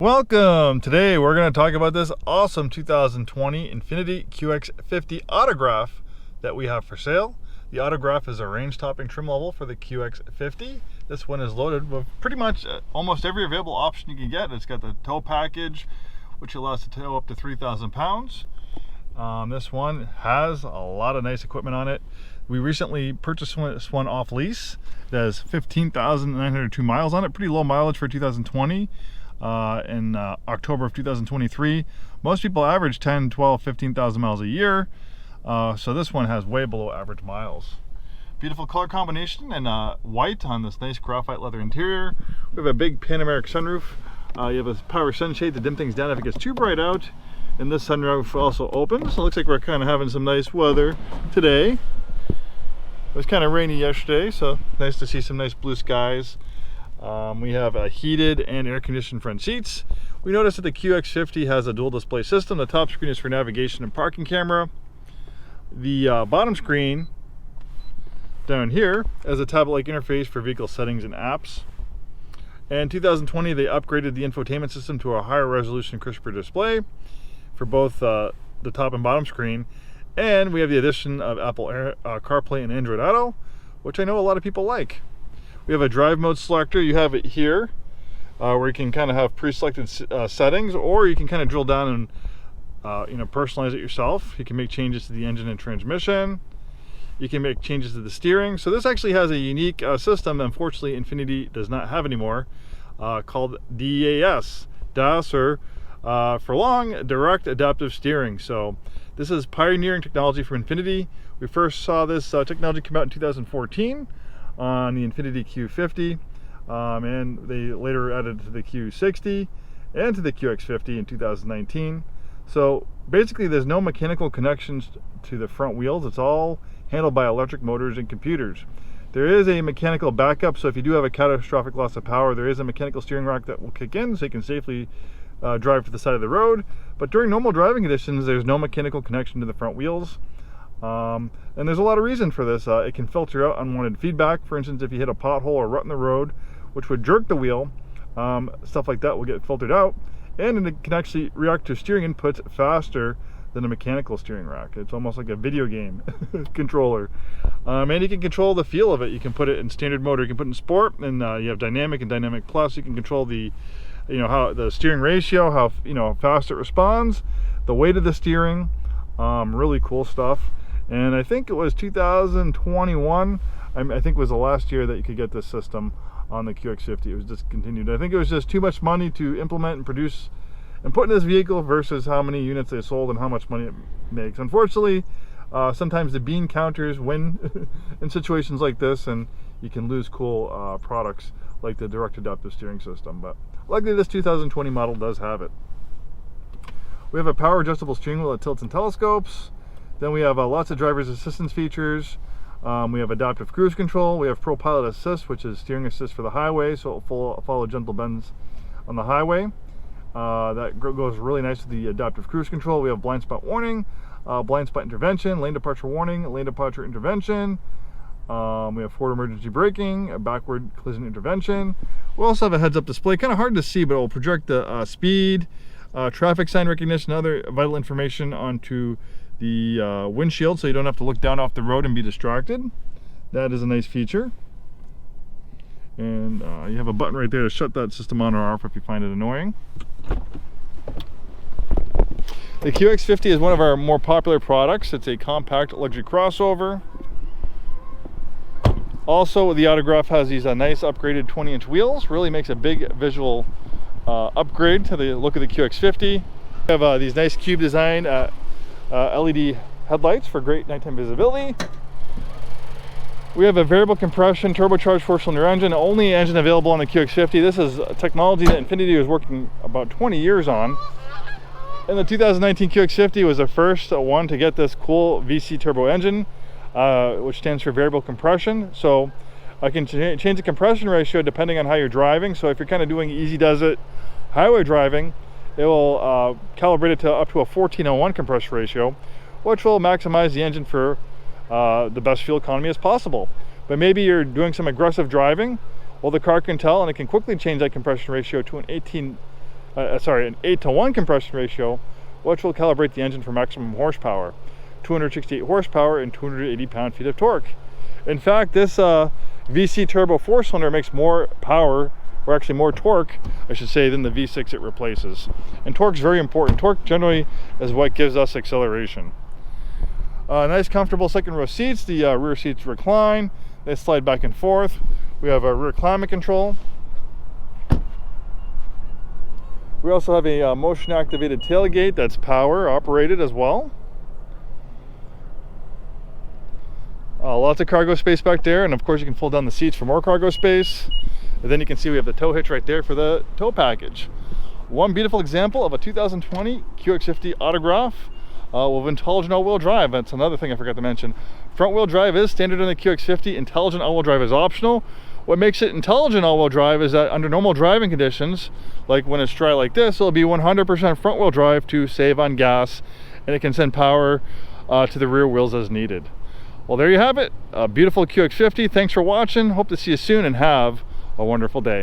Welcome! Today we're going to talk about this awesome 2020 Infiniti QX50 Autograph that we have for sale. The Autograph is a range topping trim level for the QX50. This one is loaded with pretty much almost every available option you can get. It's got the tow package, which allows to tow up to 3,000 pounds. This one has a lot of nice equipment on it. We recently purchased this one off lease. It has 15,902 miles on it. Pretty low mileage for 2020. In October of 2023. Most people average 10, 12, 15,000 miles a year. So this one has way below average miles. Beautiful color combination and white on this nice graphite leather interior. We have a big panoramic sunroof. You have a power sunshade to dim things down if it gets too bright out. And this sunroof also opens. So it looks like we're kind of having some nice weather today. It was kind of rainy yesterday, so nice to see some nice blue skies. We have heated and air-conditioned front seats. We noticed that the QX50 has a dual display system. The top screen is for navigation and parking camera. The bottom screen down here has a tablet-like interface for vehicle settings and apps. And in 2020, they upgraded the infotainment system to a higher resolution, crisper display for both the top and bottom screen. And we have the addition of Apple CarPlay and Android Auto, which I know a lot of people like. We have a drive mode selector. You have it here where you can kind of have pre-selected settings, or you can kind of drill down and personalize it yourself. You can make changes to the engine and transmission. You can make changes to the steering. So this actually has a unique system, unfortunately Infiniti does not have anymore, called DAS, or for long, Direct Adaptive Steering. So this is pioneering technology from Infiniti. We first saw this technology come out in 2014. On the Infiniti Q50, and they later added to the Q60 and to the QX50 in 2019. So basically there's no mechanical connections to the front wheels. It's all handled by electric motors and computers. There is a mechanical backup, so if you do have a catastrophic loss of power, there is a mechanical steering rack that will kick in so you can safely drive to the side of the road. But during normal driving conditions, there's no mechanical connection to the front wheels. And there's a lot of reason for this. It can filter out unwanted feedback. For instance, if you hit a pothole or rut in the road, which would jerk the wheel, stuff like that will get filtered out. And it can actually react to steering inputs faster than a mechanical steering rack. It's almost like a video game controller. And you can control the feel of it. You can put it in standard mode, or you can put it in sport, and you have dynamic and dynamic plus. You can control the, how the steering ratio, how fast it responds, the weight of the steering. Really cool stuff. And I think it was 2021, I think was the last year that you could get this system on the QX50. It was discontinued. I think it was just too much money to implement and produce and put in this vehicle versus how many units they sold and how much money it makes. Unfortunately, sometimes the bean counters win in situations like this, and you can lose cool products like the direct adaptive steering system. But luckily this 2020 model does have it. We have a power adjustable steering wheel that tilts and telescopes. Then we have lots of driver's assistance features. We have adaptive cruise control. We have Pro Pilot Assist, which is steering assist for the highway, so it will follow gentle bends on the highway. That goes really nice with the adaptive cruise control. We have blind spot warning, blind spot intervention, lane departure warning, lane departure intervention. We have forward emergency braking, a backward collision intervention. We also have a heads-up display. Kind of hard to see, but it will project the speed, traffic sign recognition, other vital information onto the windshield, so you don't have to look down off the road and be distracted. That is a nice feature. And you have a button right there to shut that system on or off if you find it annoying. The QX50 is one of our more popular products. It's a compact luxury crossover. Also, the Autograph has these nice upgraded 20-inch wheels. Really makes a big visual upgrade to the look of the QX50. We have these nice cube design LED headlights for great nighttime visibility. We have a variable compression turbocharged four-cylinder engine, only engine available on the QX50. This is technology that Infiniti was working about 20 years on. And the 2019 QX50 was the first one to get this cool VC turbo engine, which stands for variable compression. So I can change the compression ratio depending on how you're driving. So if you're kind of doing easy does it highway driving, it will calibrate it to up to a 14:1 compression ratio, which will maximize the engine for the best fuel economy as possible. But maybe you're doing some aggressive driving, well, the car can tell, and it can quickly change that compression ratio to an 18 an 8-to-1 compression ratio, which will calibrate the engine for maximum horsepower, 268 horsepower and 280 pound-feet of torque. In fact, this VC turbo 4-cylinder makes more power, or actually more torque, I should say, than the V6 it replaces. And torque's very important. Torque generally is what gives us acceleration. Nice comfortable second row seats. The rear seats recline. They slide back and forth. We have a rear climate control. We also have a motion activated tailgate that's power operated as well. Lots of cargo space back there, and of course you can fold down the seats for more cargo space. And then you can see we have the tow hitch right there for the tow package. One beautiful example of a 2020 QX50 Autograph with intelligent all-wheel drive. That's another thing I forgot to mention. Front-wheel drive is standard in the QX50. Intelligent all-wheel drive is optional. What makes it intelligent all-wheel drive is that under normal driving conditions, like when it's dry like this, it'll be 100% front-wheel drive to save on gas, and it can send power to the rear wheels as needed. Well, there you have it. A beautiful QX50. Thanks for watching. Hope to see you soon, and have a wonderful day.